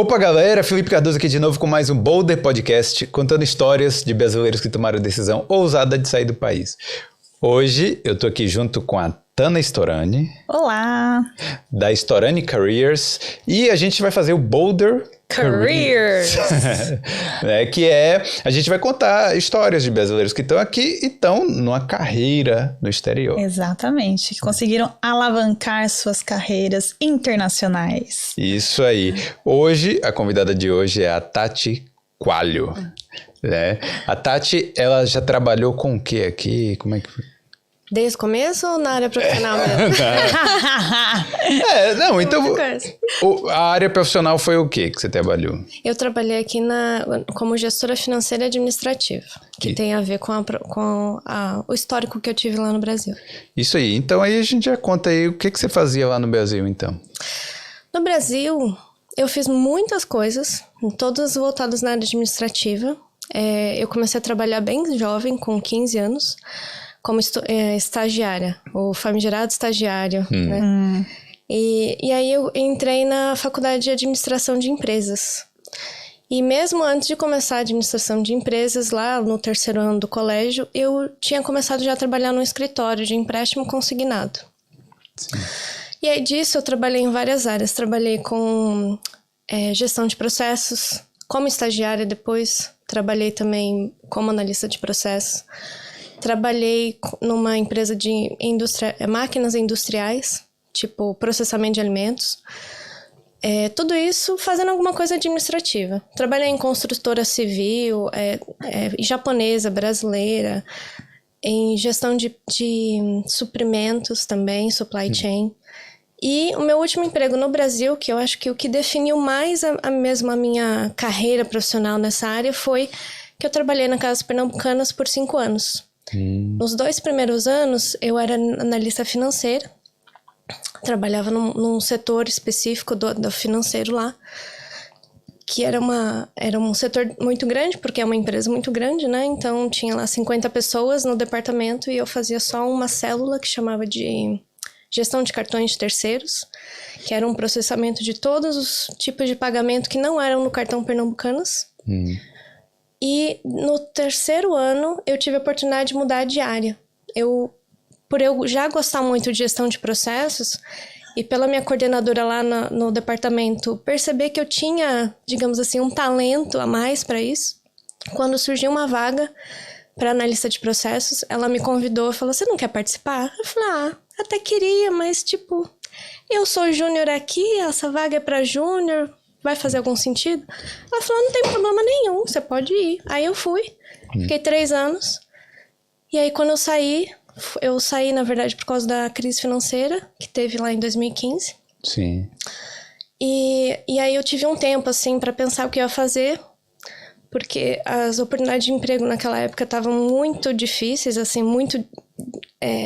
Opa, galera! Felipe Cardoso aqui de novo com mais um Boulder Podcast, contando histórias de brasileiros que tomaram a decisão ousada de sair do país. Hoje eu tô aqui junto com a Tana Storani. Olá! Da Storani Careers. E a gente vai fazer o Boulder Careers! A gente vai contar histórias de brasileiros que estão aqui e estão numa carreira no exterior. Exatamente, que conseguiram alavancar suas carreiras internacionais. Isso aí. Hoje, a convidada de hoje é a Tati Coalho. A Tati, ela já trabalhou com o que aqui? Como é que foi? Desde o começo ou na área profissional mesmo? Então a área profissional foi o que você trabalhou? Eu trabalhei aqui como gestora financeira e administrativa, que tem a ver com o histórico que eu tive lá no Brasil. Isso aí. Então aí a gente já conta aí o que você fazia lá no Brasil, então. No Brasil, eu fiz muitas coisas, todas voltadas na área administrativa. Eu comecei a trabalhar bem jovem, com 15 anos. Como estagiária, o famigerado estagiário, né? E aí eu entrei na faculdade de administração de empresas. E mesmo antes de começar a administração de empresas, lá no terceiro ano do colégio, eu tinha começado já a trabalhar num escritório de empréstimo consignado. Sim. E aí disso eu trabalhei em várias áreas. Trabalhei com gestão de processos, como estagiária depois. Trabalhei também como analista de processos. Trabalhei numa empresa de máquinas industriais, tipo processamento de alimentos. Tudo isso fazendo alguma coisa administrativa. Trabalhei em construtora civil, japonesa, brasileira, em gestão de suprimentos também, supply chain. E o meu último emprego no Brasil, que eu acho que o que definiu mais a minha carreira profissional nessa área foi que eu trabalhei na Casas Pernambucanas por 5 anos. Nos 2 primeiros anos, eu era analista financeira, trabalhava num setor específico do financeiro lá, que era um setor muito grande, porque é uma empresa muito grande, né? Então, tinha lá 50 pessoas no departamento e eu fazia só uma célula que chamava de gestão de cartões de terceiros, que era um processamento de todos os tipos de pagamento que não eram no cartão Pernambucanas. E no terceiro ano, eu tive a oportunidade de mudar de área. Por eu já gostar muito de gestão de processos, e pela minha coordenadora lá no departamento perceber que eu tinha, digamos assim, um talento a mais para isso, quando surgiu uma vaga para analista de processos, ela me convidou e falou, você não quer participar? Eu falei, até queria, mas eu sou júnior aqui, essa vaga é para júnior, vai fazer algum sentido? Ela falou, não tem problema nenhum, você pode ir. Aí eu fui, fiquei 3 anos. E aí quando eu saí, na verdade, por causa da crise financeira, que teve lá em 2015. Sim. E aí eu tive um tempo, assim, para pensar o que eu ia fazer, porque as oportunidades de emprego naquela época estavam muito difíceis, assim, muito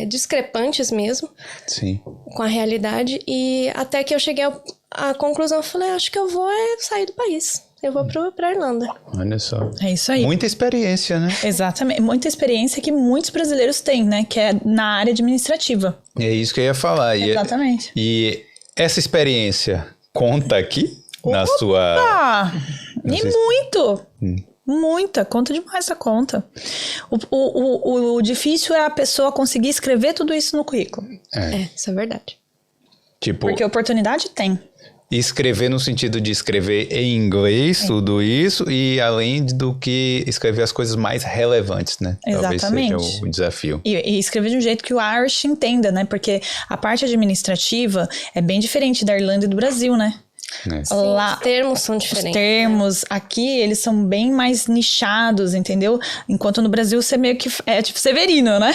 discrepantes mesmo. Sim. Com a realidade. E até que eu cheguei à conclusão, eu falei, acho que eu vou sair do país. Eu vou pra Irlanda. Olha só. É isso aí. Muita experiência, né? Exatamente. Muita experiência que muitos brasileiros têm, né? Que é na área administrativa. É isso que eu ia falar. Exatamente. E essa experiência conta aqui na sua... E muito! Muita, conta demais a conta. O difícil é a pessoa conseguir escrever tudo isso no currículo. Isso é verdade. Porque oportunidade tem. Escrever no sentido de escrever em inglês, tudo isso, e além do que escrever as coisas mais relevantes, né? Exatamente. Talvez seja o desafio. E escrever de um jeito que o Irish entenda, né? Porque a parte administrativa é bem diferente da Irlanda e do Brasil, né? Sim, lá, os termos são diferentes. Os termos aqui, eles são bem mais nichados, entendeu? Enquanto no Brasil você meio que é tipo Severino, né?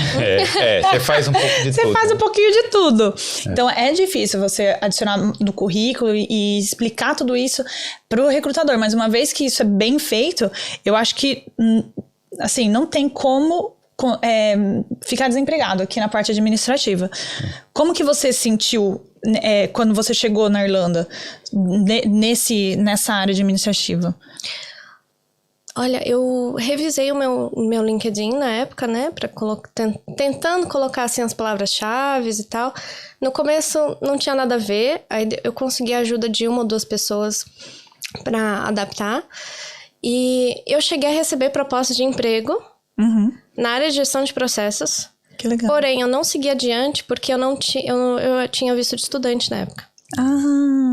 Você faz um pouco de tudo. Você faz um pouquinho de tudo. Então é difícil você adicionar no currículo e explicar tudo isso pro recrutador. Mas uma vez que isso é bem feito, eu acho que assim, não tem como ficar desempregado aqui na parte administrativa. Como que você sentiu quando você chegou na Irlanda nessa área administrativa? Olha, eu revisei o meu LinkedIn na época, né, tentando colocar assim as palavras-chave e tal. No começo não tinha nada a ver, aí eu consegui a ajuda de uma ou duas pessoas para adaptar. E eu cheguei a receber propostas de emprego na área de gestão de processos. Que legal. Porém, eu não segui adiante porque eu tinha visto de estudante na época.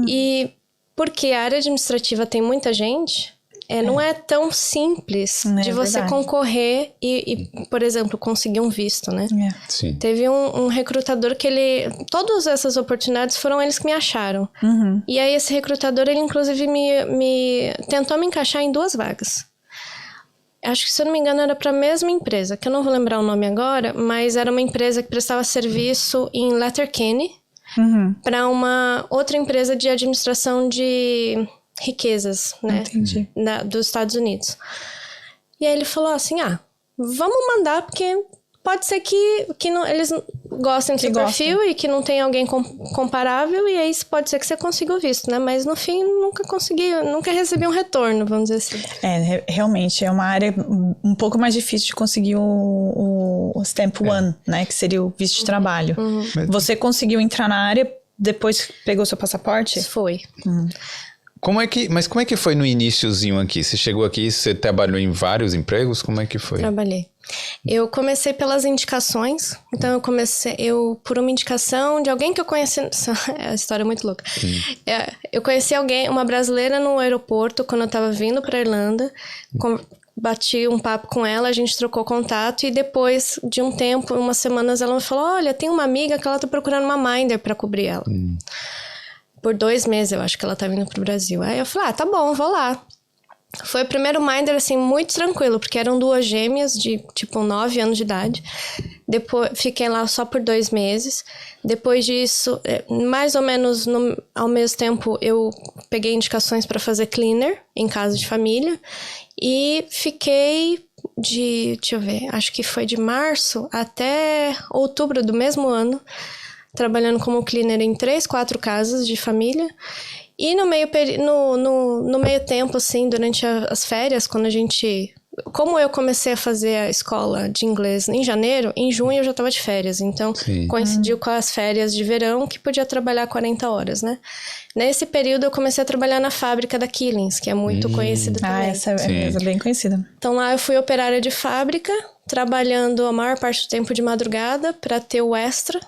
E porque a área administrativa tem muita gente, não é tão simples de você concorrer e, por exemplo, conseguir um visto, né? Sim. Teve um recrutador que todas essas oportunidades foram eles que me acharam. E aí esse recrutador, ele inclusive tentou me encaixar em 2 vagas. Acho que, se eu não me engano, era para a mesma empresa, que eu não vou lembrar o nome agora, mas era uma empresa que prestava serviço em Letterkenny para uma outra empresa de administração de riquezas, né? Entendi. Dos Estados Unidos. E aí ele falou assim, vamos mandar, porque pode ser que não, eles gostem do seu perfil e que não tem alguém comparável, e aí pode ser que você consiga o visto, né? Mas no fim, nunca recebi um retorno, vamos dizer assim. Realmente, é uma área um pouco mais difícil de conseguir o Stamp One, né? Que seria o visto de trabalho. Você conseguiu entrar na área depois que pegou seu passaporte? Foi. Mas como é que foi no iniciozinho aqui? Você chegou aqui, você trabalhou em vários empregos? Como é que foi? Trabalhei. Eu comecei pelas indicações. Então, eu por uma indicação de alguém que eu conheci... É uma história muito louca. Eu conheci uma brasileira no aeroporto, quando eu tava vindo pra Irlanda. Bati um papo com ela, a gente trocou contato. E depois de um tempo, umas semanas, ela me falou, olha, tem uma amiga que ela tá procurando uma Minder pra cobrir ela. Por 2 meses, eu acho que ela tá vindo pro Brasil. Aí eu falei, tá bom, vou lá. Foi o primeiro Minder, assim, muito tranquilo, porque eram 2 gêmeas de, 9 anos de idade. Depois, fiquei lá só por 2 meses. Depois disso, mais ou menos ao mesmo tempo, eu peguei indicações para fazer cleaner em casa de família. E fiquei deixa eu ver, acho que foi de março até outubro do mesmo ano, trabalhando como cleaner em 3, 4 casas de família. E no meio tempo, assim, durante as férias, quando como eu comecei a fazer a escola de inglês em janeiro, em junho eu já estava de férias. Então, coincidiu com as férias de verão, que podia trabalhar 40 horas, né? Nesse período, eu comecei a trabalhar na fábrica da Killings, que é muito conhecida também. Essa é bem conhecida. Então, lá eu fui operária de fábrica, trabalhando a maior parte do tempo de madrugada para ter o extra.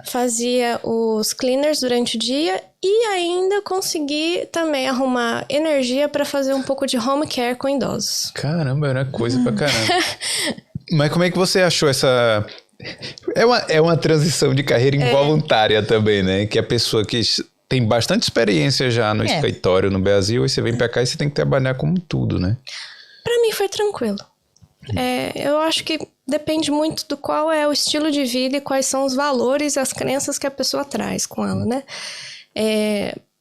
Fazia os cleaners durante o dia e ainda consegui também arrumar energia para fazer um pouco de home care com idosos. Caramba, era coisa pra caramba. Mas como é que você achou essa... É uma transição de carreira involuntária também, né? Que a pessoa que tem bastante experiência já no escritório no Brasil, e você vem pra cá e você tem que trabalhar como tudo, né? Pra mim foi tranquilo. Eu acho que depende muito do qual é o estilo de vida e quais são os valores e as crenças que a pessoa traz com ela, né?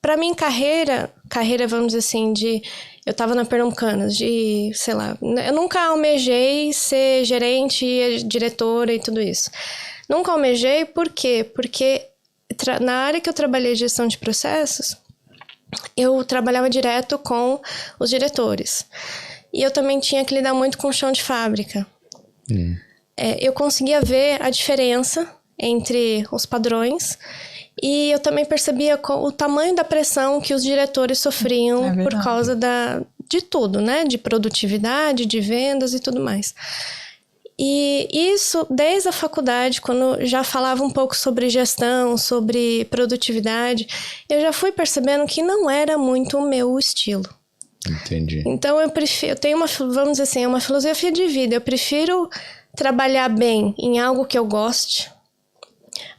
Pra mim, carreira, vamos dizer assim, eu tava na Pernambucanas, sei lá, eu nunca almejei ser gerente, diretora e tudo isso. Nunca almejei, por quê? Porque na área que eu trabalhei de gestão de processos, eu trabalhava direto com os diretores. E eu também tinha que lidar muito com o chão de fábrica. Eu conseguia ver a diferença entre os padrões e eu também percebia o tamanho da pressão que os diretores sofriam por causa de tudo, né? De produtividade, de vendas e tudo mais. E isso, desde a faculdade, quando já falava um pouco sobre gestão, sobre produtividade, eu já fui percebendo que não era muito o meu estilo. Entendi. Então eu tenho vamos dizer assim, uma filosofia de vida. Eu prefiro trabalhar bem em algo que eu goste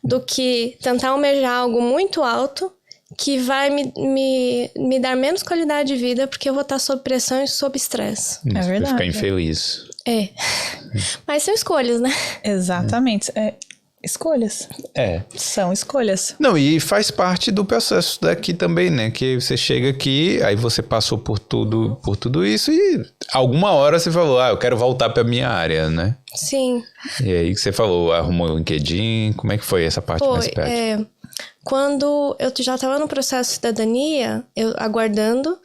do que tentar almejar algo muito alto que vai me dar menos qualidade de vida, porque eu vou estar sob pressão e sob estresse. É verdade. Vai ficar infeliz. Mas são escolhas, né? Exatamente. Escolhas. São escolhas. Não, e faz parte do processo daqui também, né? Que você chega aqui, aí você passou por tudo isso e alguma hora você falou, eu quero voltar pra minha área, né? Sim. E aí que você falou, arrumou o LinkedIn, como é que foi essa parte mais perto? Quando eu já estava no processo de cidadania, eu aguardando,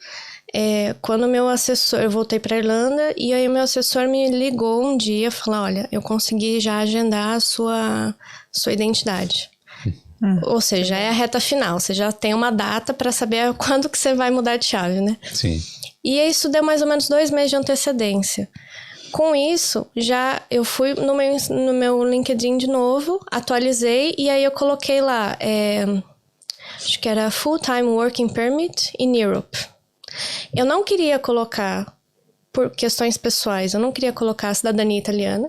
quando meu assessor, eu voltei para Irlanda e aí o meu assessor me ligou um dia e falou, olha, eu consegui já agendar a sua identidade. Ou seja, é a reta final. Você já tem uma data para saber quando que você vai mudar de chave, né? Sim. E isso deu mais ou menos 2 meses de antecedência. Com isso, já eu fui no meu LinkedIn de novo, atualizei e aí eu coloquei lá, acho que era Full-Time Working Permit in Europe. Eu não queria colocar, por questões pessoais, eu não queria colocar a cidadania italiana.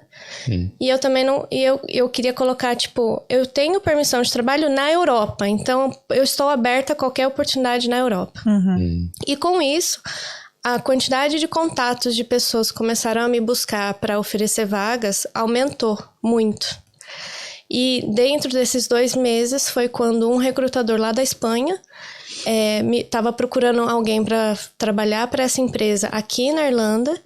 E eu também não... Eu queria colocar, tipo, eu tenho permissão de trabalho na Europa, então eu estou aberta a qualquer oportunidade na Europa. E com isso, a quantidade de contatos de pessoas que começaram a me buscar para oferecer vagas aumentou muito. E dentro desses 2 meses foi quando um recrutador lá da Espanha estava procurando alguém para trabalhar para essa empresa aqui na Irlanda,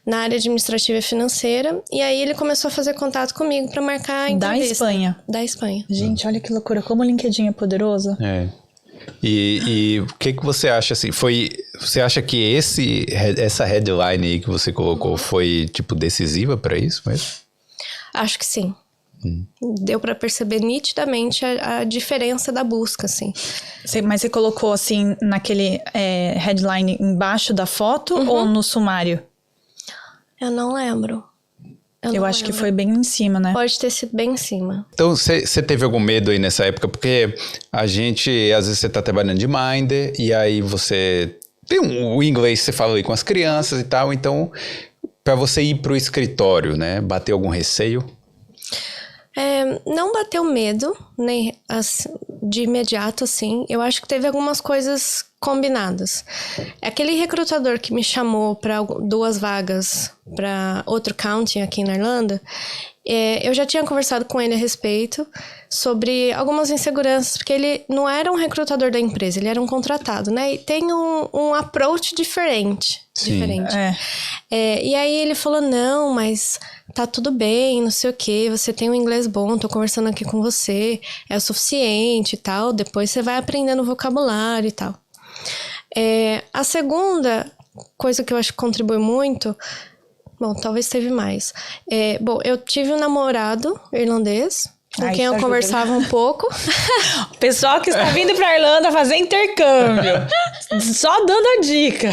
na área administrativa e financeira. E aí ele começou a fazer contato comigo para marcar a entrevista. Da Espanha? Da Espanha. Gente, olha que loucura. Como o LinkedIn é poderoso. E o que você acha, assim, você acha que essa headline aí que você colocou foi, tipo, decisiva para isso mesmo? Acho que sim. Deu para perceber nitidamente a diferença da busca, assim. Mas você colocou, assim, naquele headline embaixo da foto ou no sumário? Eu não lembro. Eu acho que foi bem em cima, né? Pode ter sido bem em cima. Então, você teve algum medo aí nessa época? Porque a gente, às vezes você tá trabalhando de Minder e aí você tem o inglês, você fala aí com as crianças e tal, então para você ir pro escritório, né, bateu algum receio? Não bateu medo, nem de imediato, assim. Eu acho que teve algumas coisas combinadas. Aquele recrutador que me chamou para 2 vagas para outro county aqui na Irlanda, eu já tinha conversado com ele a respeito sobre algumas inseguranças, porque ele não era um recrutador da empresa, ele era um contratado, né? E tem um approach diferente. Sim. E aí ele falou, não, mas tá tudo bem, não sei o quê, você tem um inglês bom, tô conversando aqui com você, é o suficiente e tal, depois você vai aprendendo vocabulário e tal. A segunda coisa que eu acho que contribui muito, bom, talvez teve mais. Eu tive um namorado irlandês, com quem eu conversava um pouco. Pessoal que está vindo pra Irlanda fazer intercâmbio. Só dando a dica.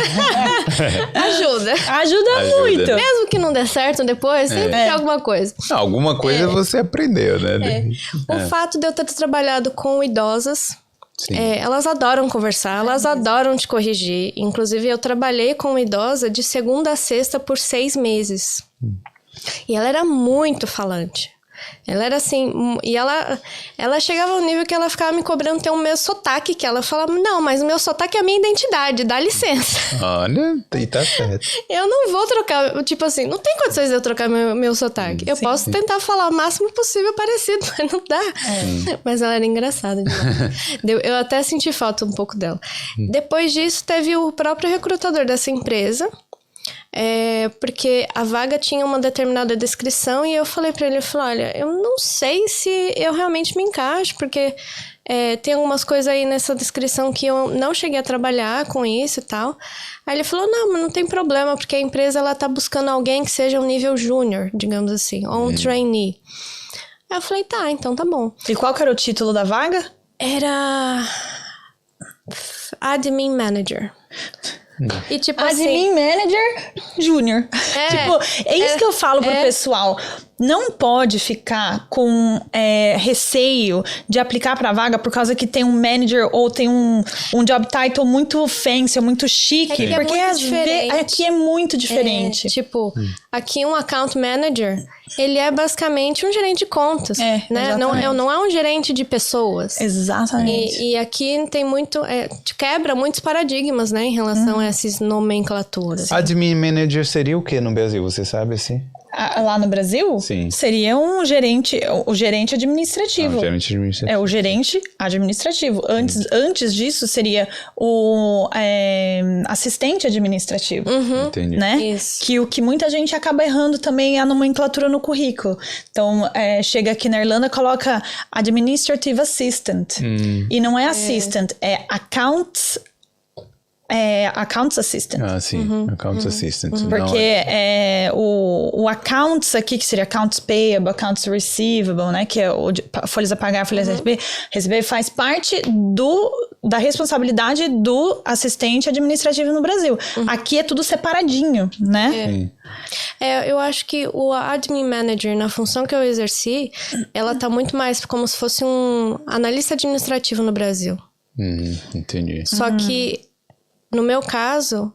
Ajuda muito. Mesmo que não dê certo depois, sempre tem alguma coisa. Não, alguma coisa você aprendeu, né? O fato de eu ter trabalhado com idosas, elas adoram conversar, elas adoram te corrigir. Inclusive, eu trabalhei com uma idosa de segunda a sexta por 6 meses. E ela era muito falante. Ela era assim, e ela chegava ao nível que ela ficava me cobrando ter o meu sotaque, que ela falava, não, mas o meu sotaque é a minha identidade, dá licença. Olha, e tá certo. Eu não vou trocar, tipo assim, não tem condições de eu trocar meu sotaque. Eu posso tentar falar o máximo possível parecido, mas não dá. Mas ela era engraçada demais. Eu até senti falta um pouco dela. Depois disso, teve o próprio recrutador dessa empresa, porque a vaga tinha uma determinada descrição e eu falei pra ele, olha, eu não sei se eu realmente me encaixo, porque tem algumas coisas aí nessa descrição que eu não cheguei a trabalhar com isso e tal. Aí ele falou, não, mas não tem problema, porque a empresa ela tá buscando alguém que seja um nível júnior, digamos assim, ou um trainee. Aí eu falei, tá, então tá bom. E qual que era o título da vaga? Era Admin Manager. E tipo Admin Manager Júnior. Tipo, isso que eu falo pro pessoal. Não pode ficar com receio de aplicar pra vaga por causa que tem um manager ou tem um job title muito fancy, muito chique. Porque às vezes aqui é muito diferente. Aqui um account manager, ele é basicamente um gerente de contas. Né? Não é um gerente de pessoas. Exatamente. E aqui tem muito... quebra muitos paradigmas, né? Em relação a essas nomenclaturas. Admin Manager seria o que no Brasil? Você sabe assim? Lá no Brasil? Sim. Seria o gerente administrativo. O gerente administrativo. O gerente administrativo. Antes disso, seria o assistente administrativo. Entendi. Né? Isso. Que o que muita gente acaba errando também é a nomenclatura no currículo. Então, chega aqui na Irlanda, coloca Administrative Assistant. E não é Assistant, é Accounts Accounts Assistant. Ah, sim. Accounts Assistant. Porque o Accounts aqui, que seria Accounts Payable, Accounts Receivable, né? Que é folhas a pagar, folhas a receber, faz parte da responsabilidade do assistente administrativo no Brasil. Aqui é tudo separadinho, né? Eu acho que o Admin Manager, na função que eu exerci, ela tá muito mais como se fosse um analista administrativo no Brasil. Entendi. Só que, no meu caso,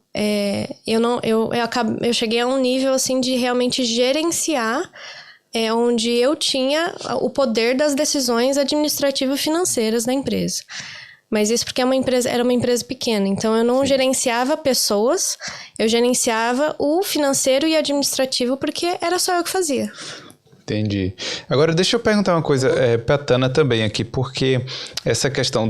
eu cheguei a um nível, assim, de realmente gerenciar, onde eu tinha o poder das decisões administrativo-financeiras da empresa. Mas isso porque era uma empresa pequena. Então, eu não gerenciava pessoas, eu gerenciava o financeiro e administrativo, porque era só eu que fazia. Entendi. Agora, deixa eu perguntar uma coisa pra Tana também aqui, porque essa questão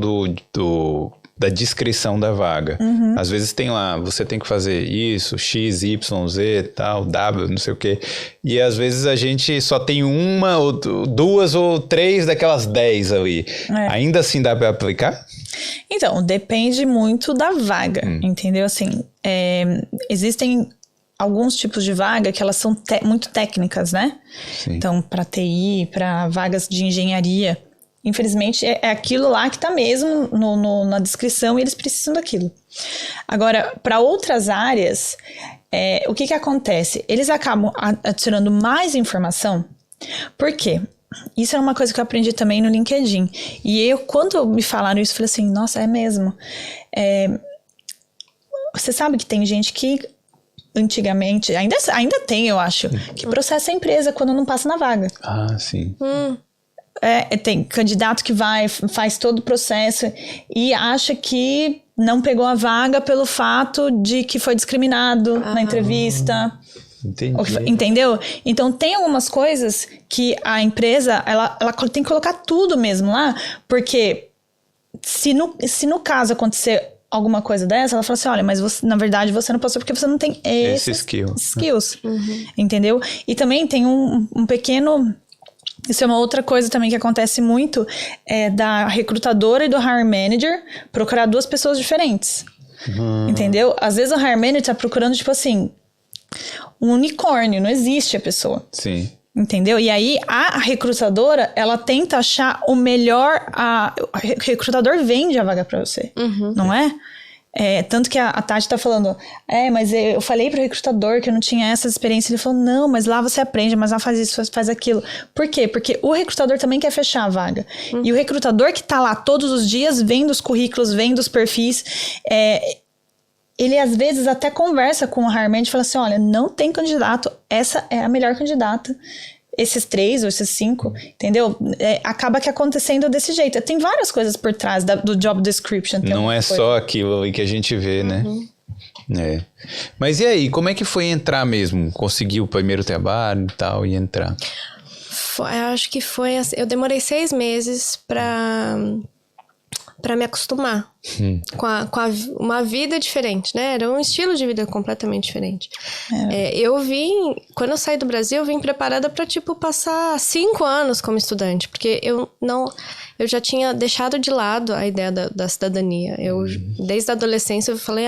da descrição da vaga. Às vezes tem lá, você tem que fazer isso, X, Y, Z, tal, W, não sei o quê. E às vezes a gente só tem uma, ou duas ou três daquelas 10 ali. Ainda assim dá pra aplicar? Então, depende muito da vaga, entendeu? Assim, existem alguns tipos de vaga que elas são muito técnicas, né? Sim. Então, para TI, para vagas de engenharia, infelizmente é aquilo lá que tá mesmo na descrição e eles precisam daquilo. Agora, para outras áreas, o que acontece? Eles acabam adicionando mais informação. Por quê? Isso é uma coisa que eu aprendi também no LinkedIn. E quando me falaram isso, eu falei assim, nossa, é mesmo. Você sabe que tem gente que antigamente, ainda tem, eu acho, que processa a empresa quando não passa na vaga. Ah, sim. Tem candidato que faz todo o processo e acha que não pegou a vaga pelo fato de que foi discriminado na entrevista. Entendi. Entendeu? Então, tem algumas coisas que a empresa, ela tem que colocar tudo mesmo lá, porque se no caso acontecer alguma coisa dessa, ela fala assim, olha, mas na verdade você não passou porque você não tem esses skills. Entendeu? E também tem um pequeno... Isso é uma outra coisa também que acontece muito, da recrutadora e do hire manager procurar duas pessoas diferentes. Entendeu? Às vezes o hire manager tá procurando, tipo assim, um unicórnio, não existe a pessoa. Sim. Entendeu? E aí a recrutadora, ela tenta achar o melhor, o recrutador vende a vaga pra você, não é? Tanto que a Tati tá falando, mas eu falei pro recrutador que eu não tinha essa experiência. Ele falou, não, mas lá você aprende, mas lá faz isso, faz aquilo. Por quê? Porque o recrutador também quer fechar a vaga. E o recrutador que tá lá todos os dias, vendo os currículos, vendo os perfis, ele às vezes até conversa com o hire manager e fala assim, olha, não tem candidato, essa é a melhor candidata. Esses 3 ou esses 5, entendeu? Acaba que acontecendo desse jeito. Tem várias coisas por trás do job description. Não é só aquilo que a gente vê, né? Mas e aí, como é que foi entrar mesmo? Conseguiu o primeiro trabalho e tal, e entrar? Eu acho que foi assim, eu demorei 6 meses pra me acostumar com uma vida diferente, né? Era um estilo de vida completamente diferente. Quando eu saí do Brasil, eu vim preparada pra, passar 5 anos como estudante, porque eu já tinha deixado de lado a ideia da cidadania. Desde a adolescência, eu falei,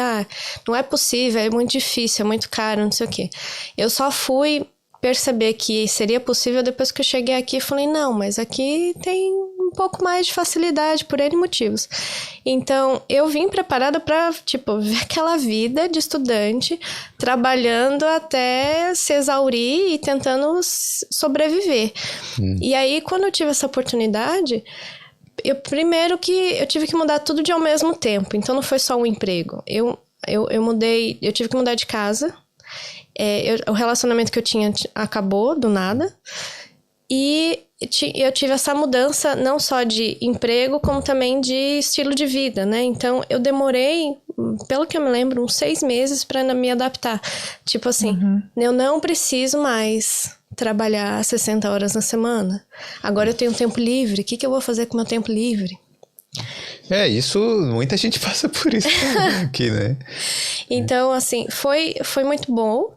não é possível, é muito difícil, é muito caro, não sei o quê. Eu só fui perceber que seria possível depois que eu cheguei aqui e falei, não, mas aqui tem um pouco mais de facilidade por N motivos. Então, eu vim preparada para, ver aquela vida de estudante, trabalhando até se exaurir e tentando sobreviver. E aí, quando eu tive essa oportunidade, primeiro que eu tive que mudar tudo ao mesmo tempo. Então, não foi só um emprego. Eu tive que mudar de casa. O relacionamento que eu tinha acabou do nada. E eu tive essa mudança não só de emprego, como também de estilo de vida, né? Então, eu demorei, pelo que eu me lembro, uns 6 meses para me adaptar. Eu não preciso mais trabalhar 60 horas na semana. Agora eu tenho tempo livre. O que eu vou fazer com o meu tempo livre? Isso, muita gente passa por isso aqui, né? Então, assim, foi muito bom.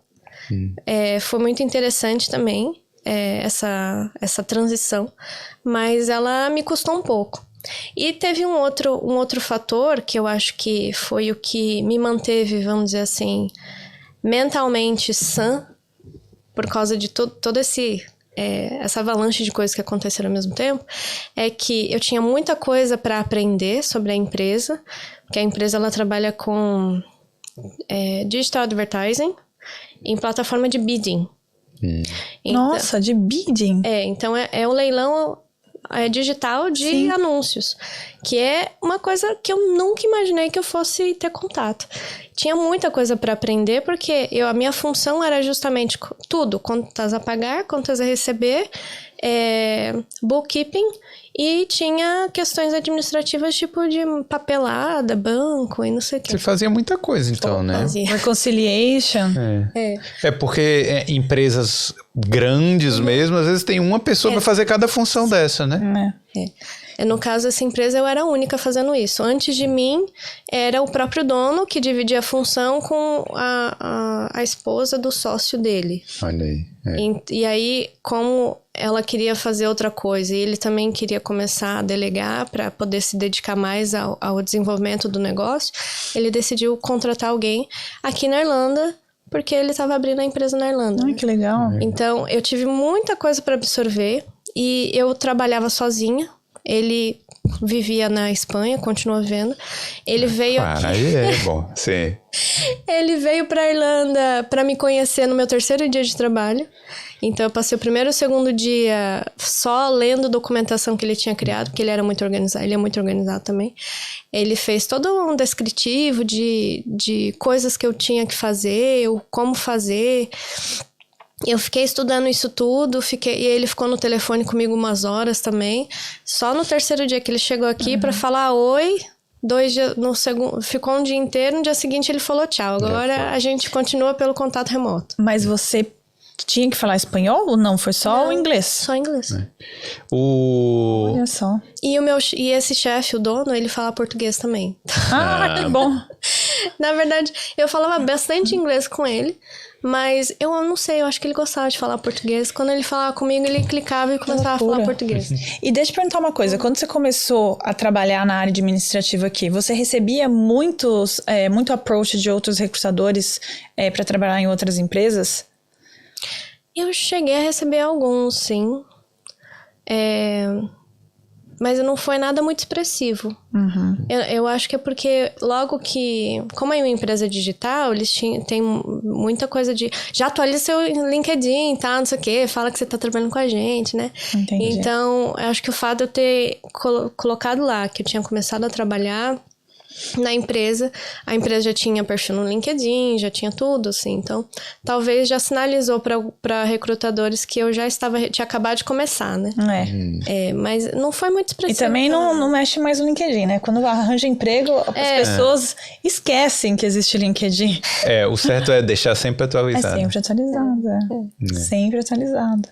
Foi muito interessante também essa transição, mas ela me custou um pouco. E teve um outro fator que eu acho que foi o que me manteve, vamos dizer assim, mentalmente sã, por causa de todo essa avalanche de coisas que aconteceram ao mesmo tempo, é que eu tinha muita coisa para aprender sobre a empresa, porque a empresa ela trabalha com digital advertising em plataforma de bidding. Então, Nossa, de bidding? Então é o leilão digital de anúncios, que é uma coisa que eu nunca imaginei que eu fosse ter contato. Tinha muita coisa para aprender, porque a minha função era justamente tudo, contas a pagar, contas a receber, bookkeeping, e tinha questões administrativas tipo de papelada, banco e não sei o que. Você fazia muita coisa então, né? Fazia. Reconciliation. É porque empresas grandes mesmo, às vezes tem uma pessoa para fazer cada função dessa, né? No caso, essa empresa eu era a única fazendo isso. Antes de mim, era o próprio dono que dividia a função com a esposa do sócio dele. Olha aí. E aí, como ela queria fazer outra coisa e ele também queria começar a delegar para poder se dedicar mais ao desenvolvimento do negócio, ele decidiu contratar alguém aqui na Irlanda, porque ele estava abrindo a empresa na Irlanda. Ai, que legal. Então, eu tive muita coisa para absorver e eu trabalhava sozinha. Ele vivia na Espanha, continua vivendo. Ele veio... Aí é bom, sim. Ele veio pra Irlanda para me conhecer no meu 3º dia de trabalho. Então, eu passei o 1º e o 2º dia só lendo documentação que ele tinha criado, porque ele era muito organizado. Ele é muito organizado também. Ele fez todo um descritivo de coisas que eu tinha que fazer, como fazer. Eu fiquei estudando isso tudo, e ele ficou no telefone comigo umas horas também. Só no 3º dia que ele chegou aqui pra falar oi, 2 dias, ficou um dia inteiro, no dia seguinte ele falou tchau. Agora a gente continua pelo contato remoto. Mas você tinha que falar espanhol ou não? Foi só o inglês? Só inglês. Olha só. E esse chefe, o dono, ele fala português também. Que bom. Na verdade, eu falava bastante inglês com ele, mas eu não sei, eu acho que ele gostava de falar português. Quando ele falava comigo, ele clicava e começava a falar português. E deixa eu perguntar uma coisa, quando você começou a trabalhar na área administrativa aqui, você recebia muito approach de outros recrutadores para trabalhar em outras empresas? Eu cheguei a receber alguns, sim. Mas não foi nada muito expressivo. Uhum. Eu acho que é porque logo que... Como é uma empresa digital, eles têm muita coisa de... Já atualiza seu LinkedIn, tá? Não sei o quê. Fala que você tá trabalhando com a gente, né? Entendi. Então, eu acho que o fato de eu ter colocado lá, que eu tinha começado a trabalhar na empresa, a empresa já tinha perfil no LinkedIn, já tinha tudo, assim. Então, talvez já sinalizou para recrutadores que eu tinha acabado de começar, né? Mas não foi muito expressivo. E também não mexe mais no LinkedIn, né? Quando arranja emprego, as pessoas esquecem que existe LinkedIn. O certo é deixar sempre atualizado. É sempre atualizado, sempre atualizado.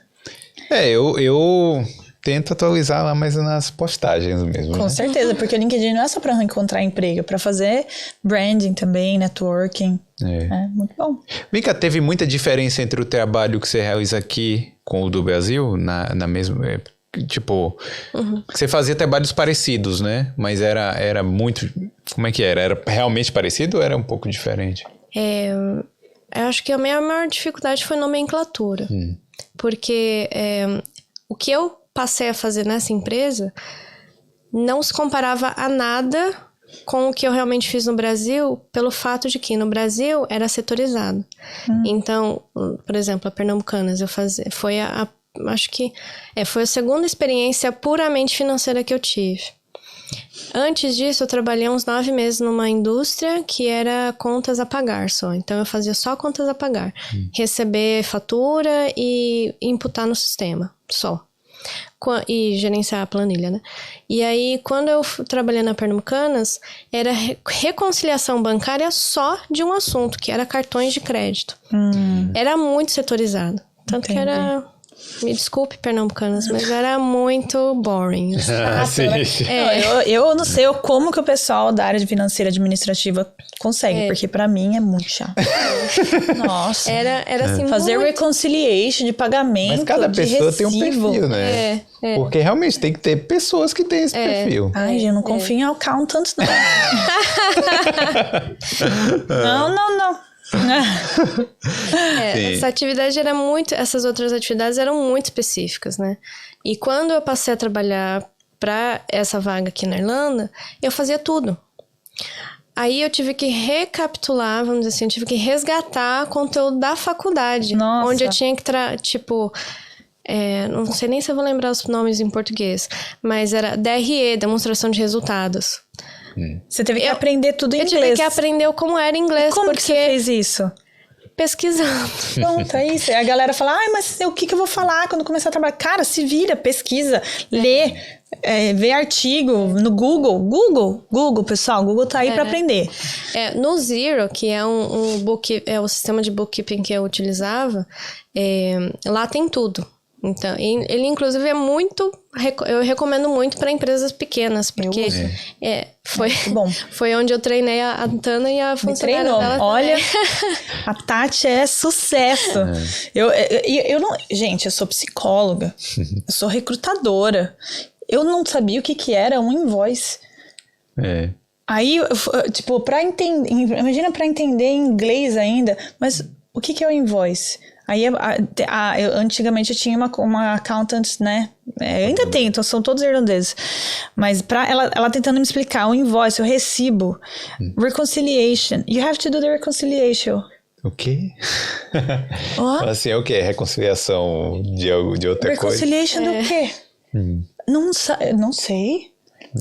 Eu tento atualizar lá, mas nas postagens mesmo. Com certeza, porque o LinkedIn não é só para encontrar emprego, é para fazer branding também, networking. É muito bom. Vem cá, teve muita diferença entre o trabalho que você realiza aqui com o do Brasil, na mesma... Tipo, você fazia trabalhos parecidos, né? Mas era muito... Como é que era? Era realmente parecido ou era um pouco diferente? Eu acho que a minha maior dificuldade foi nomenclatura. Porque o que eu passei a fazer nessa empresa não se comparava a nada com o que eu realmente fiz no Brasil, pelo fato de que no Brasil era setorizado. Então, por exemplo, a Pernambucanas, foi a segunda experiência puramente financeira que eu tive. Antes disso, eu trabalhei uns 9 meses numa indústria que era contas a pagar só. Então, eu fazia só contas a pagar. Receber fatura e imputar no sistema, só. E gerenciar a planilha, né? E aí, quando eu trabalhei na Pernambucanas, era reconciliação bancária só de um assunto, que era cartões de crédito. Era muito setorizado. Tanto que era Me desculpe, pernambucanas, mas era muito boring. Sim. Eu não sei como que o pessoal da área de financeira administrativa consegue, porque pra mim é muito chato. Nossa. Era assim, fazer muito... reconciliation de pagamento, Mas cada de pessoa recibo. tem um perfil, né? Porque realmente tem que ter pessoas que têm esse perfil. Ai, gente, eu não confio em accountants, não. Não. Essa atividade era muito... Essas outras atividades eram muito específicas, né? E quando eu passei a trabalhar para essa vaga aqui na Irlanda, eu fazia tudo. Aí eu tive que recapitular, vamos dizer assim, eu tive que resgatar conteúdo da faculdade. Nossa. Onde eu tinha que, não sei nem se eu vou lembrar os nomes em português, mas era DRE, Demonstração de Resultados. Você teve que aprender tudo em inglês. Eu tive que aprender como era inglês, Como porque... que você fez isso? Pesquisando. Pronto, é isso. Aí a galera fala, mas o que eu vou falar quando começar a trabalhar? Cara, se vira, pesquisa, lê, vê artigo no Google. Google, pessoal. Google tá aí pra aprender. No Xero, que é o sistema de bookkeeping que eu utilizava, lá tem tudo. Então, ele inclusive é muito... Eu recomendo muito para empresas pequenas, porque foi onde eu treinei a Tana e a funcionária dela. Olha, a Tati é sucesso. Eu não... Gente, eu sou psicóloga, eu sou recrutadora. Eu não sabia o que era um invoice. Aí, tipo, imagina para entender em inglês ainda, mas o que é o invoice? Aí, antigamente eu tinha uma accountant, né? Ainda tem, então são todos irlandeses. Mas ela tentando me explicar o invoice, o recibo, reconciliation. You have to do the reconciliation. O quê? Assim, é o quê? Reconciliação de outra coisa? Reconciliation do quê? Não sei.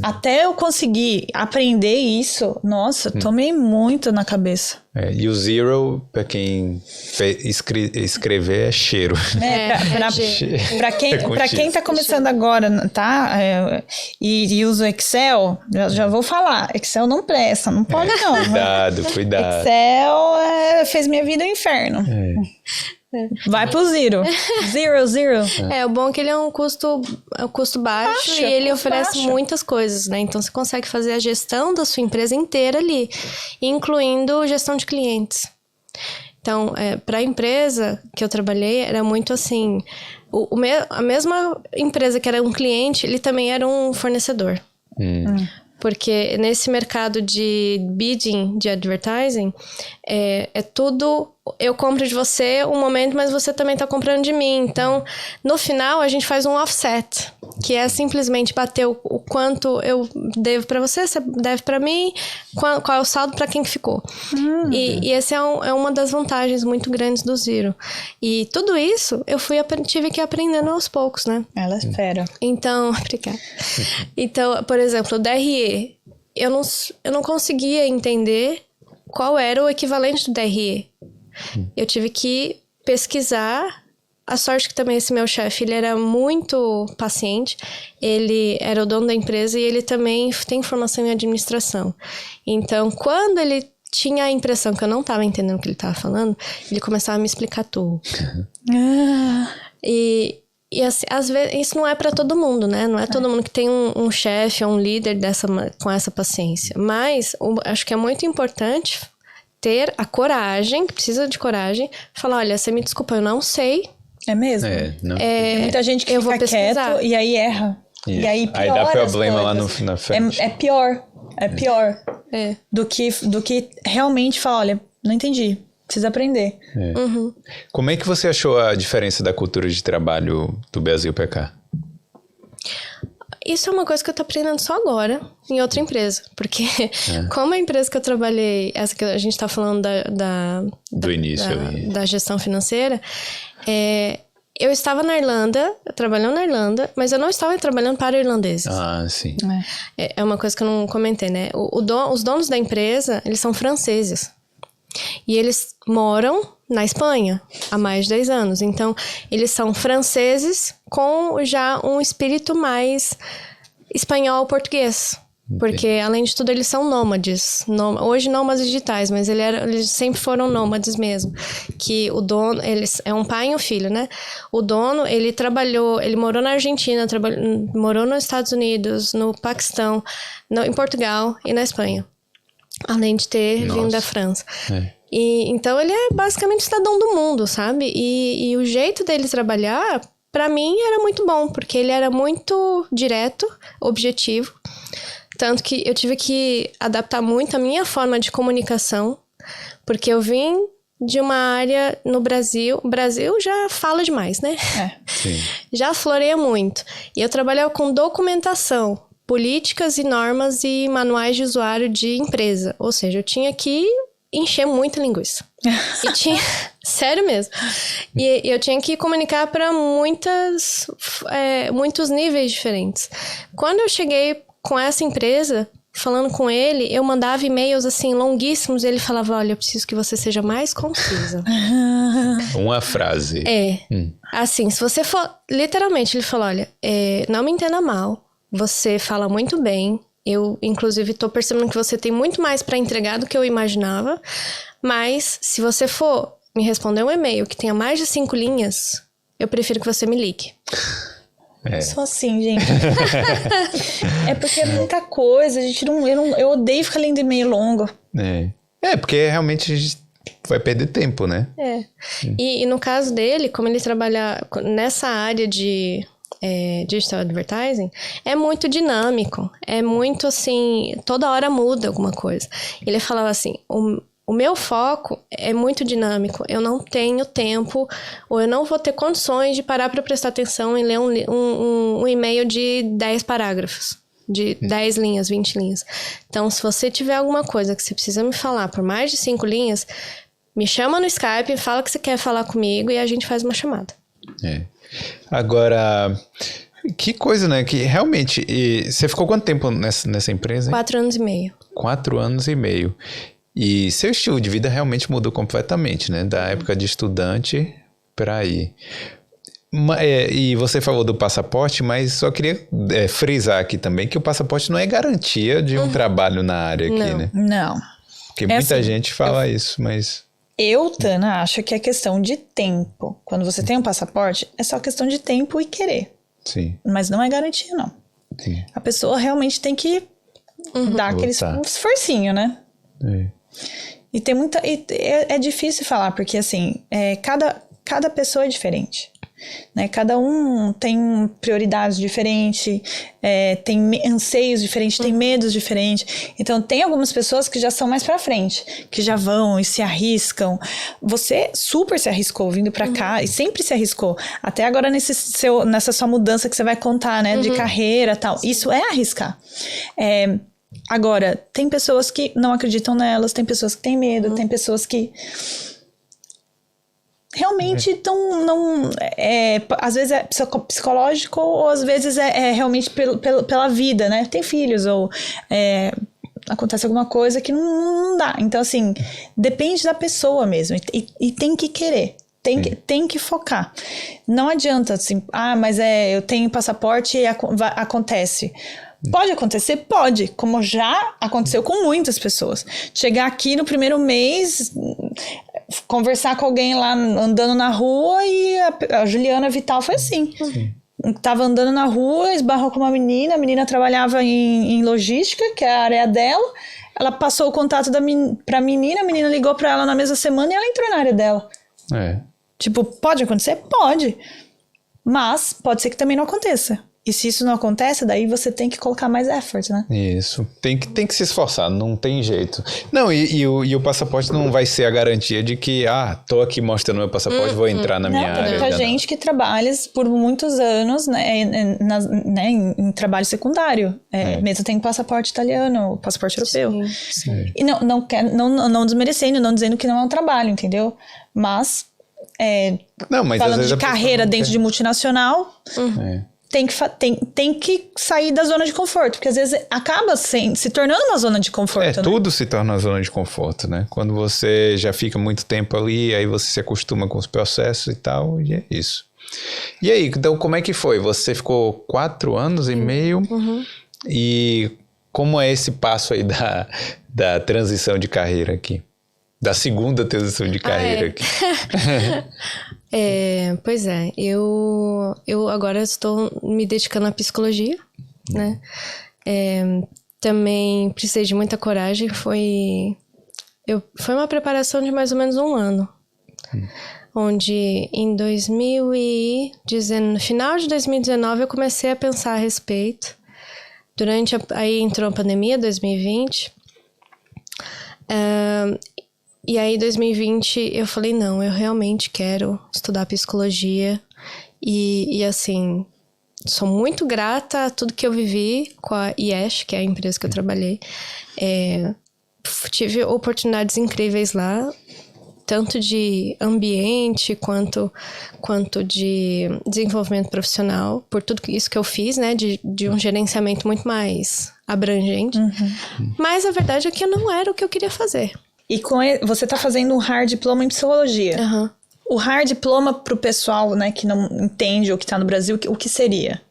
Até eu conseguir aprender isso, nossa, tomei muito na cabeça. E o Xero, pra quem escrever, é cheiro. Pra quem tá começando agora, tá? E usa o Excel, já vou falar. Excel não presta, não pode não. Cuidado. Excel fez minha vida um inferno. Vai pro Xero. O bom é que ele é um custo baixo e ele oferece muitas coisas, né? Então você consegue fazer a gestão da sua empresa inteira ali, incluindo gestão de clientes. Então, para a empresa que eu trabalhei, era muito assim... A mesma empresa que era um cliente, ele também era um fornecedor. Porque nesse mercado de bidding, de advertising, é tudo... Eu compro de você um momento, mas você também tá comprando de mim. Então, no final, a gente faz um offset, que é simplesmente bater o quanto eu devo pra você deve pra mim, qual é o saldo pra quem que ficou. E esse é uma das vantagens muito grandes do Xero. E tudo isso, eu tive que ir aprendendo aos poucos, né? Ela espera. Então, obrigada. Então, por exemplo, o DRE, eu não conseguia entender qual era o equivalente do DRE. Eu tive que pesquisar. A sorte que também esse meu chefe, ele era muito paciente. Ele era o dono da empresa e ele também tem formação em administração. Então, quando ele tinha a impressão que eu não estava entendendo o que ele estava falando, ele começava a me explicar tudo. E assim, às vezes, isso não é para todo mundo, né? Não é todo mundo que tem um chefe ou um líder com essa paciência. Mas acho que é muito importante ter a coragem, que precisa de coragem, falar, olha, você me desculpa, eu não sei. É mesmo? Tem muita gente que fica quieto e aí erra. E aí piora aí dá problema lá na frente. É pior. Do que realmente falar, olha, não entendi, precisa aprender. Como é que você achou a diferença da cultura de trabalho do Brasil pra cá? Isso é uma coisa que eu tô aprendendo só agora, em outra empresa. Porque como a empresa que eu trabalhei, essa que a gente tá falando do início da gestão financeira, eu estava na Irlanda, trabalhando na Irlanda, mas eu não estava trabalhando para irlandeses. Sim. É uma coisa que eu não comentei, né? Os donos da empresa, eles são franceses. E eles moram na Espanha há mais de 10 anos. Então, eles são franceses com já um espírito mais espanhol-português. Porque, além de tudo, eles são nômades. Hoje, nômades digitais, mas eles sempre foram nômades mesmo. Que o dono, é um pai e um filho, né? O dono, ele morou na Argentina, morou nos Estados Unidos, no Paquistão, em Portugal e na Espanha. Além de ter vindo da França. Então, ele é basicamente cidadão do mundo, sabe? E o jeito dele trabalhar, pra mim, era muito bom. Porque ele era muito direto, objetivo. Tanto que eu tive que adaptar muito a minha forma de comunicação, porque eu vim de uma área no Brasil. O Brasil já fala demais, né? Sim. Já floreia muito. E eu trabalhava com documentação, políticas e normas e manuais de usuário de empresa. Ou seja, eu tinha que encher muita linguiça. Sério mesmo. E eu tinha que comunicar para muitos níveis diferentes. Quando eu cheguei com essa empresa, falando com ele, eu mandava e-mails assim longuíssimos e ele falava, olha, eu preciso que você seja mais concisa. Uma frase. Assim, se você for... Literalmente, ele falou, olha, não me entenda mal, você fala muito bem, eu, inclusive, tô percebendo que você tem muito mais para entregar do que eu imaginava, mas se você for me responder um e-mail que tenha mais de 5 linhas, eu prefiro que você me ligue. Sou assim, gente. É porque é muita coisa, a gente eu odeio ficar lendo e-mail longo. Porque realmente a gente vai perder tempo, né? E no caso dele, como ele trabalha nessa área de digital advertising, é muito dinâmico. É muito assim, toda hora muda alguma coisa. Ele falava assim, o meu foco é muito dinâmico. Eu não tenho tempo, ou eu não vou ter condições de parar para prestar atenção e ler um e-mail de 10 parágrafos, de 10 linhas, 20 linhas. Então, se você tiver alguma coisa que você precisa me falar por mais de 5 linhas, me chama no Skype, fala que você quer falar comigo e a gente faz uma chamada. Agora, que coisa, né? Que realmente... você ficou quanto tempo nessa empresa? 4 anos e meio. 4 anos e meio. E seu estilo de vida realmente mudou completamente, né? Da época de estudante para aí. E você falou do passaporte, mas só queria frisar aqui também que o passaporte não é garantia de um trabalho na área aqui, né? Não. Porque muita gente fala isso, mas... Eu, Tana, acho que é questão de tempo. Quando você tem um passaporte, é só questão de tempo e querer. Sim. Mas não é garantia, não. Sim. A pessoa realmente tem que dar aquele esforcinho, né? E tem muita... é difícil falar, porque assim, cada pessoa é diferente. Né? Cada um tem prioridades diferentes, tem anseios diferentes, tem medos diferentes. Então tem algumas pessoas que já são mais pra frente, que já vão e se arriscam. Você super se arriscou vindo pra cá e sempre se arriscou. Até agora nessa sua mudança que você vai contar, né? De carreira e tal. Isso é arriscar. Agora, tem pessoas que não acreditam nelas, tem pessoas que têm medo, tem pessoas que realmente às vezes é psicológico ou às vezes é realmente pela vida, né? Tem filhos ou acontece alguma coisa que não dá. Então, assim, depende da pessoa mesmo e tem que querer. Tem que focar. Não adianta assim, mas eu tenho passaporte e acontece. Pode acontecer? Pode, como já aconteceu com muitas pessoas. Chegar aqui no primeiro mês, conversar com alguém lá andando na rua e a Juliana Vital foi assim. Tava andando na rua, esbarrou com uma menina, a menina trabalhava em logística, que é a área dela. Ela passou o contato pra menina, a menina ligou pra ela na mesma semana e ela entrou na área dela. Tipo, pode acontecer? Pode. Mas pode ser que também não aconteça. E se isso não acontece, daí você tem que colocar mais effort, né? Isso. Tem que se esforçar, não tem jeito. Não, e o passaporte não vai ser a garantia de que, tô aqui mostrando meu passaporte, vou entrar na minha área. Tem muita gente que trabalha por muitos anos, né, em trabalho secundário. Mesmo tem passaporte italiano, passaporte europeu. Sim. E não desmerecendo, não dizendo que não é um trabalho, entendeu? Mas, mas falando de carreira dentro de multinacional... Tem que sair da zona de conforto, porque às vezes acaba se tornando uma zona de conforto. Né? Tudo se torna uma zona de conforto, né? Quando você já fica muito tempo ali, aí você se acostuma com os processos e tal, e é isso. E aí, então como é que foi? Você ficou 4 anos e meio e como é esse passo aí da transição de carreira aqui? Da segunda transição de carreira aqui. Pois é, eu agora estou me dedicando à psicologia, né? Também precisei de muita coragem, foi uma preparação de mais ou menos um ano. Onde em no final de 2019 eu comecei a pensar a respeito. Aí entrou a pandemia, 2020. E aí, em 2020, eu falei, não, eu realmente quero estudar psicologia. E assim, sou muito grata a tudo que eu vivi com a IESH, que é a empresa que eu trabalhei. Tive oportunidades incríveis lá, tanto de ambiente quanto de desenvolvimento profissional, por tudo isso que eu fiz, né, de um gerenciamento muito mais abrangente. Mas a verdade é que não era o que eu queria fazer. E você tá fazendo um hard diploma em psicologia. O hard diploma pro pessoal, né, que não entende ou que tá no Brasil, o que seria?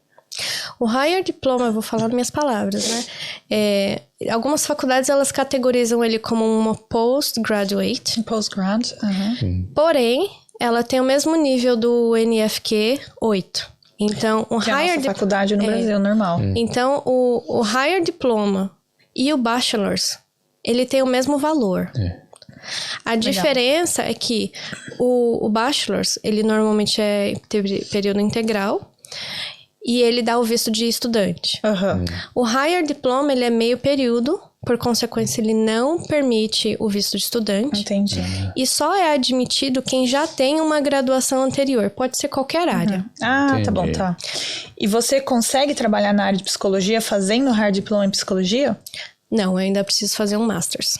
O higher diploma, eu vou falar minhas palavras, né? Algumas faculdades, elas categorizam ele como uma postgraduate. Postgrad, Porém, ela tem o mesmo nível do NFQ 8. Então, o que é a higher nossa faculdade no Brasil, normal. Então, o higher diploma e o bachelor's, ele tem o mesmo valor. A diferença é que o bachelor's, ele normalmente é período integral. E ele dá o visto de estudante. O higher diploma, ele é meio período. Por consequência, ele não permite o visto de estudante. Entendi. E só é admitido quem já tem uma graduação anterior. Pode ser qualquer área. Entendi. Tá bom, tá. E você consegue trabalhar na área de psicologia fazendo hard diploma em psicologia? Não, eu ainda preciso fazer um master's.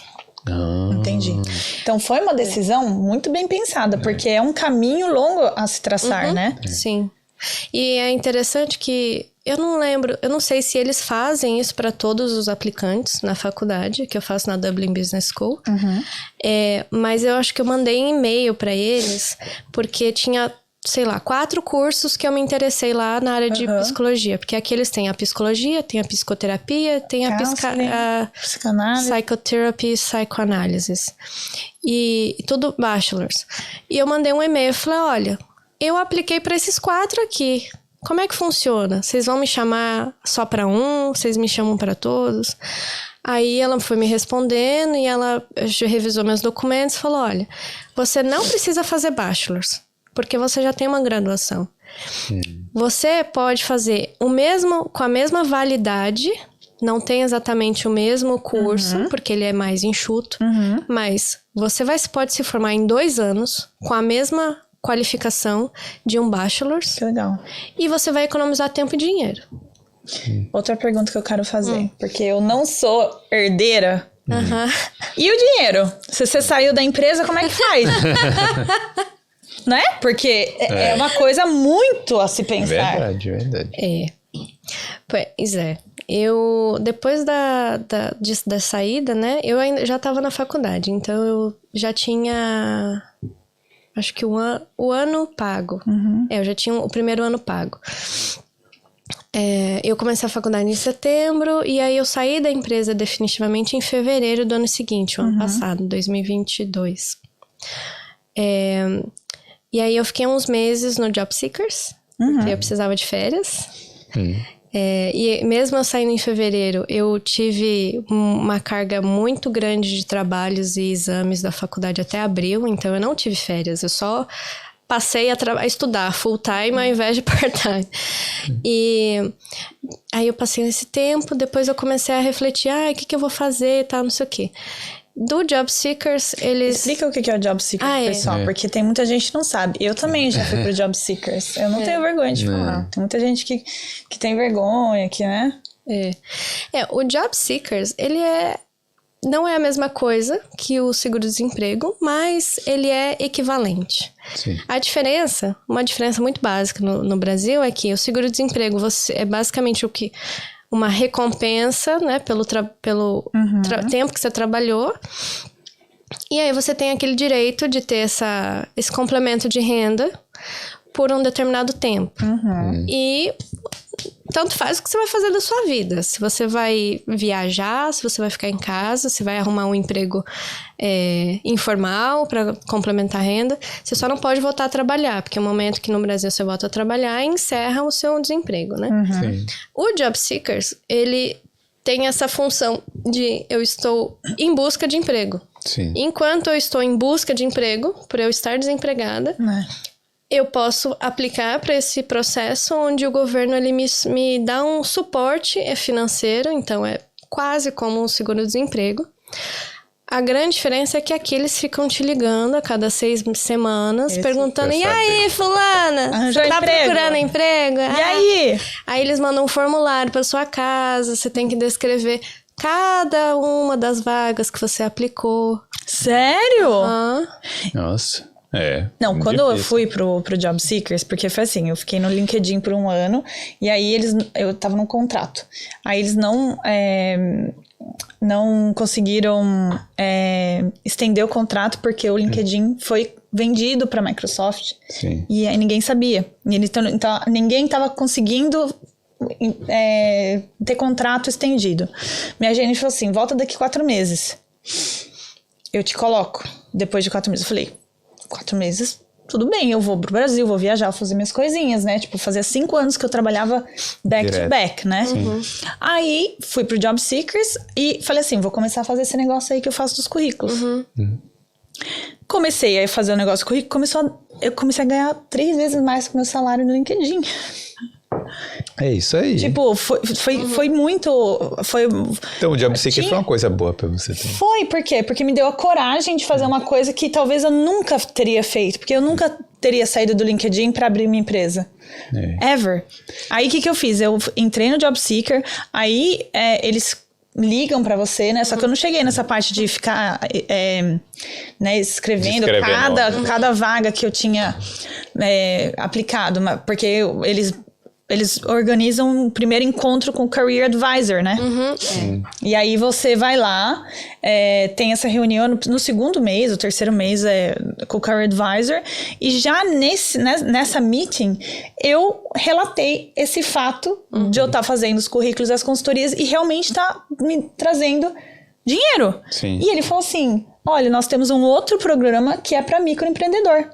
Entendi. Então foi uma decisão muito bem pensada, porque é um caminho longo a se traçar, né? Sim. E é interessante que eu não sei se eles fazem isso para todos os aplicantes na faculdade, que eu faço na Dublin Business School. Mas eu acho que eu mandei um e-mail para eles, porque tinha, sei lá, 4 cursos que eu me interessei lá na área de psicologia. Porque aqui eles têm a psicologia, tem a psicoterapia, tem a psicanálise, psychotherapy, psychoanalysis. E tudo bachelor's. E eu mandei um e-mail e falei, olha, eu apliquei para esses 4 aqui. Como é que funciona? Vocês vão me chamar só para um? Vocês me chamam para todos? Aí ela foi me respondendo e ela revisou meus documentos e falou, olha, você não precisa fazer bachelor's, porque você já tem uma graduação. Você pode fazer com a mesma validade, não tem exatamente o mesmo curso, porque ele é mais enxuto, mas você pode se formar em 2 anos com a mesma qualificação de um bachelor's. Que legal. E você vai economizar tempo e dinheiro. Outra pergunta que eu quero fazer, porque eu não sou herdeira. E o dinheiro? Se você saiu da empresa, como é que faz? Não é? Porque é uma coisa muito a se pensar. Verdade. Pois é. Eu, depois da saída, né? Eu ainda já estava na faculdade, então eu já tinha... Acho que o ano pago. Eu já tinha o primeiro ano pago. Eu comecei a faculdade em setembro e aí eu saí da empresa definitivamente em fevereiro do ano seguinte, o ano passado, 2022. E aí eu fiquei uns meses no Job Seekers, porque eu precisava de férias. E mesmo eu saindo em fevereiro, eu tive uma carga muito grande de trabalhos e exames da faculdade até abril, então eu não tive férias, eu só passei a estudar full time ao invés de part-time. E aí eu passei esse tempo, depois eu comecei a refletir, o que eu vou fazer, tal, não sei o quê. Do Job Seekers, eles... Explica o que é o Job Seekers, pessoal, porque tem muita gente que não sabe. Eu também já fui pro Job Seekers. Eu não tenho vergonha de falar. Tem muita gente que tem vergonha, que, né? O Job Seekers, ele não é a mesma coisa que o seguro-desemprego, mas ele é equivalente. Sim. Uma diferença muito básica no Brasil é que o seguro-desemprego é basicamente uma recompensa, né, pelo tempo que você trabalhou. E aí você tem aquele direito de ter esse complemento de renda por um determinado tempo. E tanto faz o que você vai fazer da sua vida. Se você vai viajar, se você vai ficar em casa, se vai arrumar um emprego informal para complementar a renda. Você só não pode voltar a trabalhar, porque o momento que no Brasil você volta a trabalhar, encerra o seu desemprego, né? Sim. O Job Seekers, ele tem essa função de eu estou em busca de emprego. Sim. Enquanto eu estou em busca de emprego, por eu estar desempregada, eu posso aplicar para esse processo onde o governo ele me dá um suporte financeiro, então é quase como um seguro-desemprego. A grande diferença é que aqui eles ficam te ligando a cada 6 semanas, perguntando, e aí, fulana, você tá procurando emprego? E aí? Aí eles mandam um formulário para sua casa, você tem que descrever cada uma das vagas que você aplicou. Sério? Nossa. Não, quando eu fui pro Job Seekers, porque foi assim, eu fiquei no LinkedIn por 1 ano, e aí eu tava num contrato. Aí eles não conseguiram estender o contrato porque o LinkedIn foi vendido para a Microsoft. Sim. E aí ninguém sabia. Então, ninguém estava conseguindo ter contrato estendido. Minha gerente falou assim, volta daqui 4 meses. Eu te coloco. Depois de 4 meses. Eu falei, 4 meses... Tudo bem, eu vou pro Brasil, vou viajar, vou fazer minhas coisinhas, né? Tipo, fazia 5 anos que eu trabalhava back to back, né? Aí, fui pro Job Seekers e falei assim, vou começar a fazer esse negócio aí que eu faço dos currículos. Comecei a fazer o negócio do currículo, eu comecei a ganhar 3 vezes mais que o meu salário no LinkedIn. É isso aí. Tipo, foi muito... Então o Job Seeker foi uma coisa boa pra você também. Foi, por quê? Porque me deu a coragem de fazer uma coisa que talvez eu nunca teria feito. Porque eu nunca teria saído do LinkedIn pra abrir minha empresa. Ever. Aí, o que eu fiz? Eu entrei no Job Seeker, aí eles ligam pra você, né? Só que eu não cheguei nessa parte de ficar escrevendo cada vaga que eu tinha aplicado. Porque eles organizam um primeiro encontro com o Career Advisor, né? E aí você vai lá, tem essa reunião no 2º mês, o 3º mês com o Career Advisor, e já nessa meeting eu relatei esse fato de eu estar fazendo os currículos e as consultorias e realmente tá me trazendo dinheiro. Sim. E ele falou assim, olha, nós temos um outro programa que é para microempreendedor.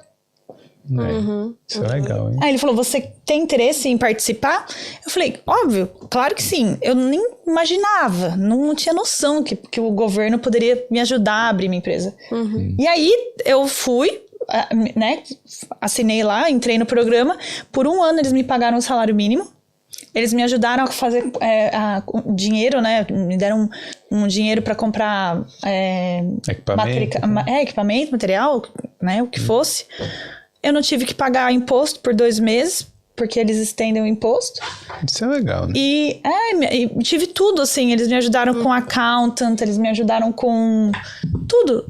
Isso é legal, hein? Aí ele falou, você tem interesse em participar? Eu falei, óbvio, claro que sim. Eu nem imaginava, não tinha noção que o governo poderia me ajudar a abrir minha empresa. E aí eu fui, né, assinei lá, entrei no programa. Por 1 ano eles me pagaram o salário mínimo. Eles me ajudaram a fazer dinheiro, né? Me deram um dinheiro para comprar equipamento, material, né? O que fosse. Eu não tive que pagar imposto por 2 meses, porque eles estendem o imposto. Isso é legal, né? E tive tudo, assim. Eles me ajudaram com accountant, eles me ajudaram com tudo.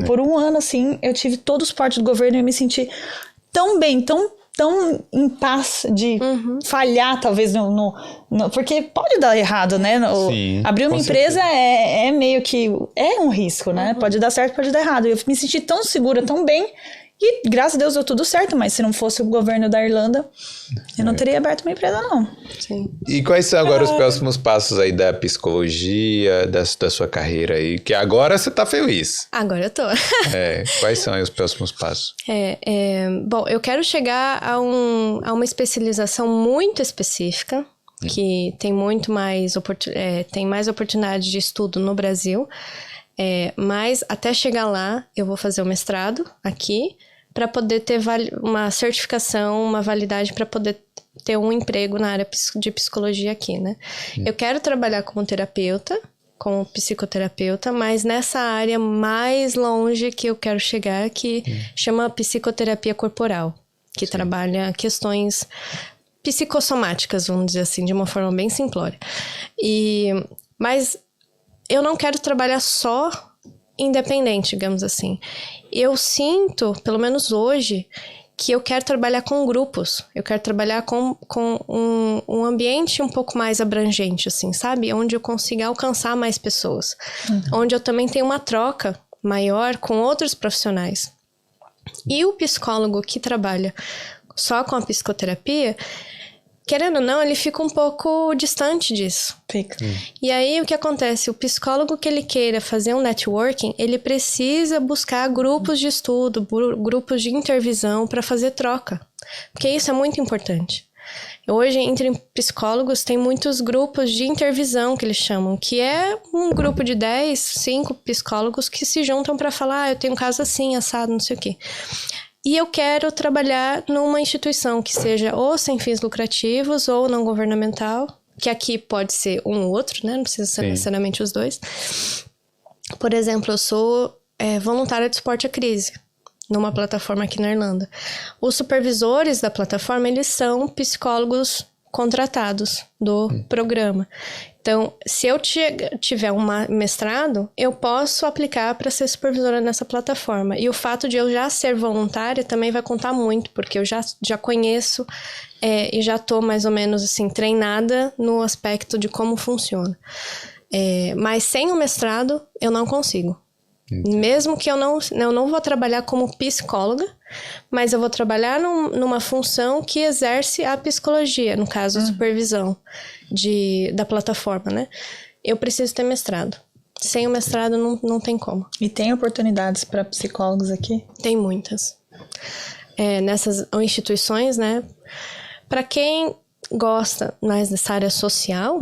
Por 1 ano, assim, eu tive todo o suporte do governo e eu me senti tão bem, tão em paz de falhar, talvez, porque pode dar errado, né? Sim, abrir uma empresa é meio que... É um risco, né? Pode dar certo, pode dar errado. Eu me senti tão segura, tão bem... E graças a Deus deu tudo certo, mas se não fosse o governo da Irlanda, eu não teria aberto uma empresa, não. Sim. E quais são agora os próximos passos aí da psicologia, da sua carreira aí? Que agora você tá feliz. Agora eu tô. Quais são aí os próximos passos? Bom, eu quero chegar a uma especialização muito específica, que tem muito mais tem mais oportunidade de estudo no Brasil. Mas até chegar lá, eu vou fazer o mestrado aqui para poder ter uma certificação, uma validade para poder ter um emprego na área de psicologia aqui, né? Eu quero trabalhar como terapeuta, como psicoterapeuta, mas nessa área mais longe que eu quero chegar, que chama psicoterapia corporal, que trabalha questões psicossomáticas, vamos dizer assim, de uma forma bem simplória. Mas eu não quero trabalhar só independente, digamos assim. Eu sinto, pelo menos hoje, que eu quero trabalhar com grupos. Eu quero trabalhar com um ambiente um pouco mais abrangente, assim, sabe? Onde eu consiga alcançar mais pessoas. Onde eu também tenho uma troca maior com outros profissionais. E o psicólogo que trabalha só com a psicoterapia, querendo ou não, ele fica um pouco distante disso. Fica. E aí, o que acontece? O psicólogo que ele queira fazer um networking, ele precisa buscar grupos de estudo, grupos de intervisão para fazer troca. Porque isso é muito importante. Hoje, entre psicólogos, tem muitos grupos de intervisão, que eles chamam, que é um grupo de 10, 5 psicólogos que se juntam para falar, eu tenho um caso assim, assado, não sei o quê. E eu quero trabalhar numa instituição que seja ou sem fins lucrativos ou não governamental, que aqui pode ser um ou outro, né? Não precisa ser necessariamente os dois. Por exemplo, eu sou voluntária de suporte à crise numa plataforma aqui na Irlanda. Os supervisores da plataforma, eles são psicólogos contratados do programa. Então, se eu tiver um mestrado, eu posso aplicar para ser supervisora nessa plataforma. E o fato de eu já ser voluntária também vai contar muito, porque eu já conheço e já estou mais ou menos assim, treinada no aspecto de como funciona. Mas sem o mestrado, eu não consigo. Mesmo que eu não vou trabalhar como psicóloga, mas eu vou trabalhar numa função que exerce a psicologia, no caso, a supervisão da plataforma, né? Eu preciso ter mestrado. Sem o mestrado, não tem como. E tem oportunidades para psicólogos aqui? Tem muitas. Nessas instituições, né? Para quem gosta mais dessa área social,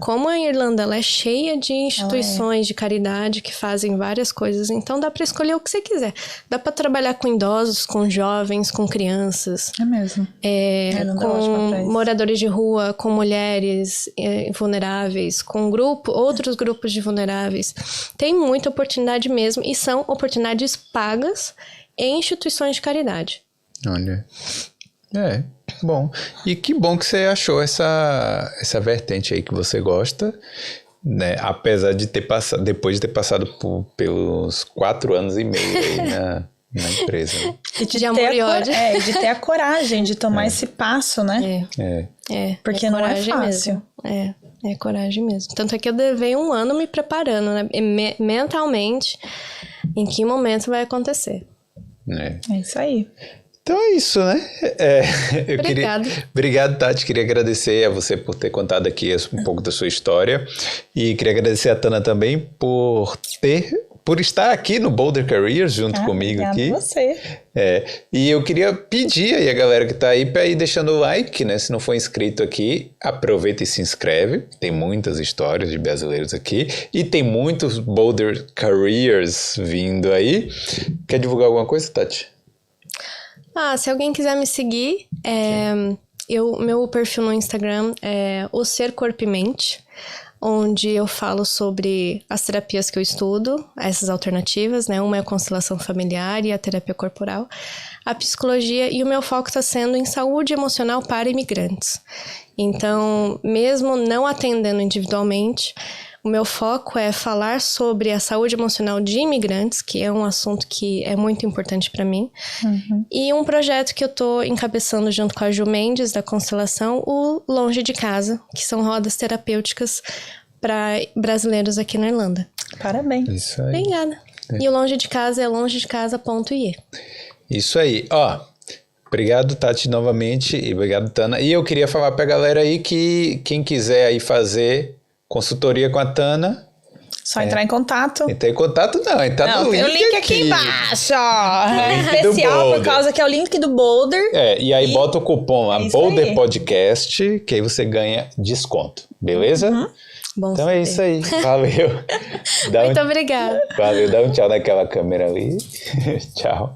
como a Irlanda ela é cheia de instituições de caridade que fazem várias coisas, então dá para escolher o que você quiser. Dá para trabalhar com idosos, com jovens, com crianças. É mesmo. Com moradores de rua, com mulheres vulneráveis, com outros grupos de vulneráveis. Tem muita oportunidade mesmo e são oportunidades pagas em instituições de caridade. Olha... bom. E que bom que você achou essa vertente aí que você gosta, né? Apesar de depois de ter passado pelos 4 anos e meio aí na empresa. E de amor e ódio. De ter a coragem de tomar esse passo, né? Porque não é fácil. Mesmo. É coragem mesmo. Tanto é que eu levei 1 ano me preparando, né? Mentalmente, em que momento vai acontecer. É isso aí. Então é isso, né? Obrigado. Obrigado, Tati. Queria agradecer a você por ter contado aqui um pouco da sua história. E queria agradecer a Tana também por estar aqui no Boulder Careers junto comigo aqui. Você. E eu queria pedir aí a galera que tá aí para ir deixando o like, né? Se não for inscrito aqui, aproveita e se inscreve. Tem muitas histórias de brasileiros aqui e tem muitos Boulder Careers vindo aí. Quer divulgar alguma coisa, Tati? Se alguém quiser me seguir, meu perfil no Instagram é o Ser Corpo e Mente, onde eu falo sobre as terapias que eu estudo, essas alternativas, né? Uma é a constelação familiar e a terapia corporal, a psicologia, e o meu foco está sendo em saúde emocional para imigrantes. Então, mesmo não atendendo individualmente, o meu foco é falar sobre a saúde emocional de imigrantes, que é um assunto que é muito importante para mim. E um projeto que eu tô encabeçando junto com a Ju Mendes, da Constelação, o Longe de Casa, que são rodas terapêuticas para brasileiros aqui na Irlanda. Parabéns. Isso aí. Obrigada. E o Longe de Casa é longedecasa.ie. Isso aí. Obrigado, Tati, novamente. E obrigado, Tana. E eu queria falar pra galera aí que quem quiser aí fazer consultoria com a Tana... Só entrar em contato. Entrar em contato não, entrar no link. Tem o link aqui embaixo, ó. Especial por causa que é o link do Boulder. E aí bota o cupom lá, Boulder Podcast, que aí você ganha desconto. Beleza? Bom então saber. É isso aí. Valeu. Muito obrigada. Valeu, dá um tchau naquela câmera ali. Tchau.